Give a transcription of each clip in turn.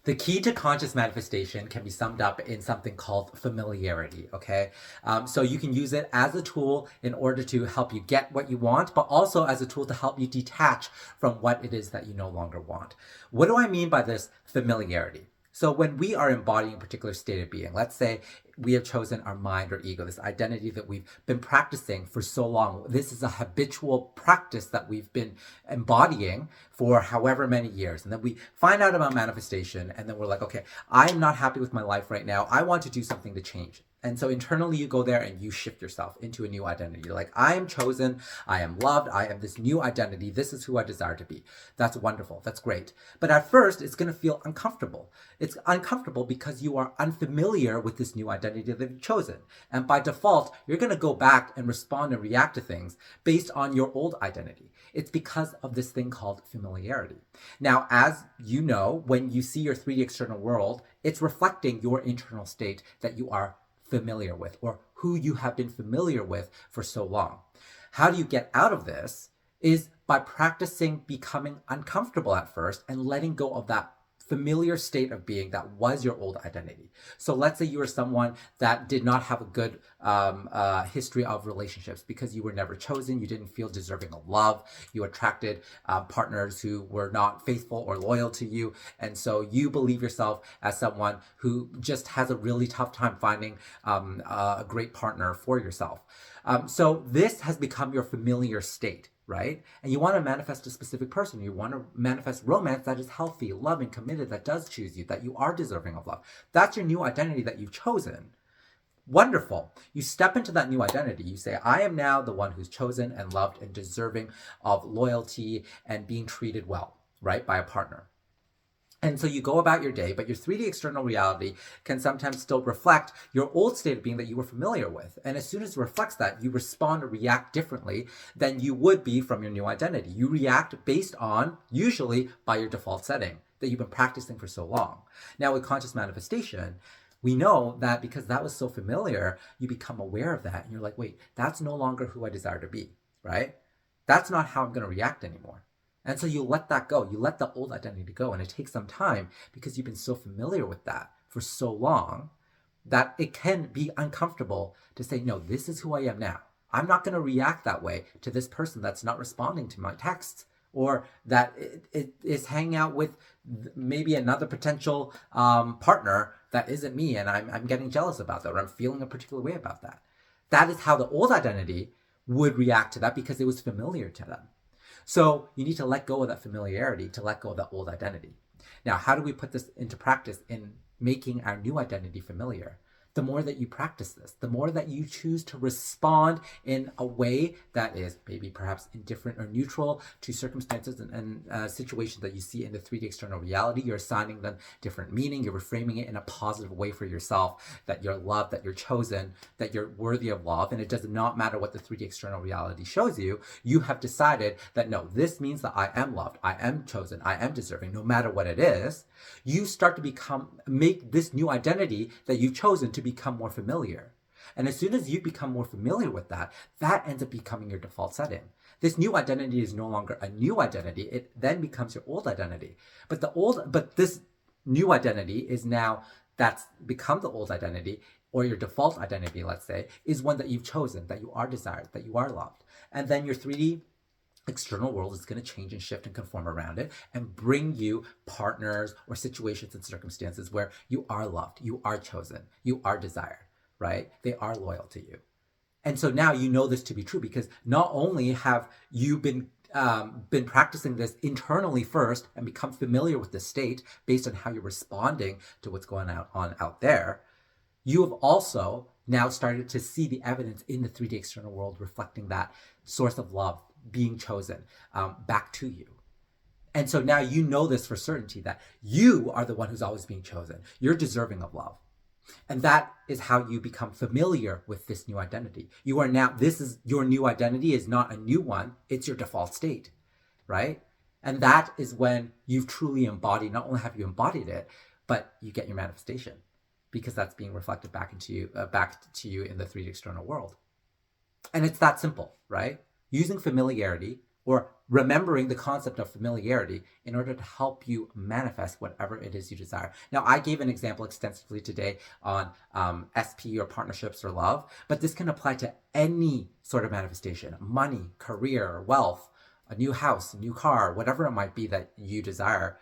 The key to conscious manifestation can be summed up in something called familiarity, okay? So you can use it as a tool in order to help you get what you want, but also as a tool to help you detach from what it is that you no longer want. What do I mean by this familiarity? So when we are embodying a particular state of being, let's say we have chosen our mind or ego, this identity that we've been practicing for so long. This is a habitual practice that we've been embodying for however many years. And then we find out about manifestation and then we're like, okay, I'm not happy with my life right now. I want to do something to change. And so internally you go there and you shift yourself into a new identity. You're like, I am chosen, I am loved, I am this new identity, this is who I desire to be. That's wonderful, that's great. But at first it's gonna feel uncomfortable. It's uncomfortable because you are unfamiliar with this new identity that you've chosen. And by default, you're gonna go back and respond and react to things based on your old identity. It's because of this thing called familiarity. Now, as you know, when you see your 3D external world, it's reflecting your internal state that you are familiar with or who you have been familiar with for so long. How do you get out of this is by practicing becoming uncomfortable at first and letting go of that familiar state of being that was your old identity. So let's say you were someone that did not have a good history of relationships because you were never chosen, you didn't feel deserving of love, you attracted partners who were not faithful or loyal to you, and so you believe yourself as someone who just has a really tough time finding a great partner for yourself. So this has become your familiar state, right? And you want to manifest a specific person. You want to manifest romance that is healthy, loving, committed, that does choose you, that you are deserving of love. That's your new identity that you've chosen. Wonderful. You step into that new identity. You say, I am now the one who's chosen and loved and deserving of loyalty and being treated well, right, by a partner. And so you go about your day, but your 3D external reality can sometimes still reflect your old state of being that you were familiar with. And as soon as it reflects that, you respond or react differently than you would be from your new identity. You react based on, usually, by your default setting that you've been practicing for so long. Now, with conscious manifestation, we know that because that was so familiar, you become aware of that. And you're like, wait, that's no longer who I desire to be, right? That's not how I'm going to react anymore. And so you let that go. You let the old identity go. And it takes some time because you've been so familiar with that for so long that it can be uncomfortable to say, no, this is who I am now. I'm not going to react that way to this person that's not responding to my texts or that it is hanging out with maybe another potential partner that isn't me. And I'm getting jealous about that or I'm feeling a particular way about that. That is how the old identity would react to that because it was familiar to them. So you need to let go of that familiarity to let go of that old identity. Now, how do we put this into practice in making our new identity familiar? The more that you practice this, the more that you choose to respond in a way that is maybe perhaps indifferent or neutral to circumstances and situations that you see in the 3D external reality, you're assigning them different meaning, you're reframing it in a positive way for yourself, that you're loved, that you're chosen, that you're worthy of love, and it does not matter what the 3D external reality shows you. You have decided that no, this means that I am loved, I am chosen, I am deserving, no matter what it is. You start to make this new identity that you've chosen to become more familiar. And as soon as you become more familiar with that, that ends up becoming your default setting. This new identity is no longer a new identity. It then becomes your old identity. But this new identity is now that's become the old identity or your default identity, let's say, is one that you've chosen, that you are desired, that you are loved. And then your 3D external world is going to change and shift and conform around it and bring you partners or situations and circumstances where you are loved, you are chosen, you are desired, right? They are loyal to you. And so now you know this to be true because not only have you been practicing this internally first and become familiar with the state based on how you're responding to what's going on out there, you have also now started to see the evidence in the 3D external world reflecting that source of love being chosen back to you. And so now you know this for certainty that you are the one who's always being chosen. You're deserving of love. And that is how you become familiar with this new identity. You are now, this is your new identity is not a new one, it's your default state, right? And that is when you've truly embodied, not only have you embodied it, but you get your manifestation because that's being reflected back to you in the 3D external world. And it's that simple, right? Using familiarity or remembering the concept of familiarity in order to help you manifest whatever it is you desire. Now, I gave an example extensively today on SP or partnerships or love, but this can apply to any sort of manifestation: money, career, wealth, a new house, a new car, whatever it might be that you desire,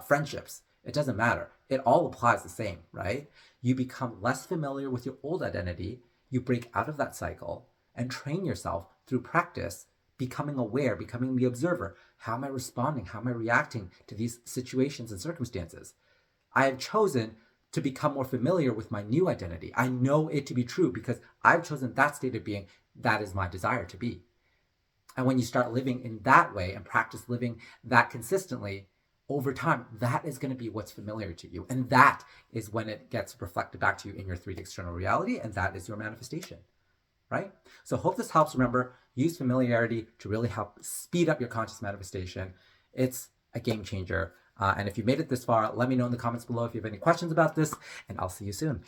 friendships. It doesn't matter. It all applies the same, right? You become less familiar with your old identity, you break out of that cycle and train yourself through practice, becoming aware, becoming the observer. How am I responding? How am I reacting to these situations and circumstances? I have chosen to become more familiar with my new identity. I know it to be true because I've chosen that state of being. That is my desire to be. And when you start living in that way and practice living that consistently over time, that is going to be what's familiar to you. And that is when it gets reflected back to you in your 3D external reality. And that is your manifestation, right? So hope this helps. Remember, use familiarity to really help speed up your conscious manifestation. It's a game changer. And if you made it this far, let me know in the comments below if you have any questions about this, and I'll see you soon.